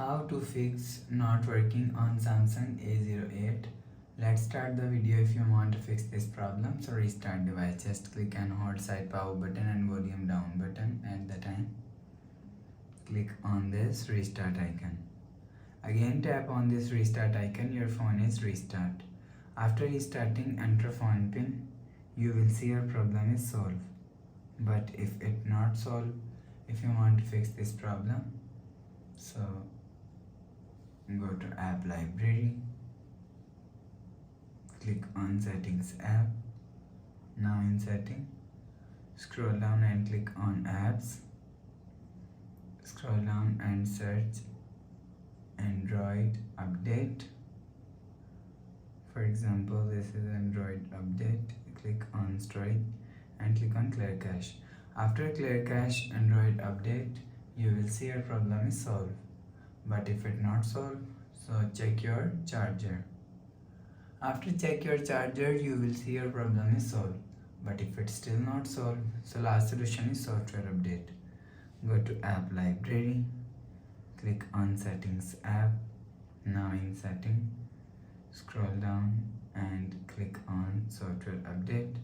How to fix not working on Samsung A08. Let's start the video. If you want to fix this problem, so restart device. Just click and hold side power button and volume down button at the time. Click on this restart icon. Again tap on this restart icon. Your phone is restart. After restarting, enter phone pin. You will see your problem is solved. But if it not solved, if you want to fix this problem, so go to app library, click on settings app. Now in setting, scroll down and click on apps. Scroll down and search Android update. For example, this is Android update. Click on storage and click on clear cache. After clear cache Android update, you will see your problem is solved. But if it not solved, so check your charger. After check your charger, you will see your problem is solved. But if it's still not solved, so last solution is software update. Go to app library, click on settings app. Now in setting, scroll down and click on software update.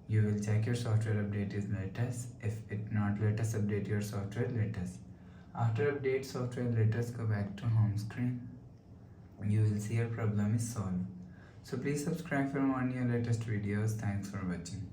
You will check your software update is latest. If it not latest, update your software latest. After update software latest, go back to home screen. You will see your problem is solved. So please subscribe for more new latest videos. Thanks for watching.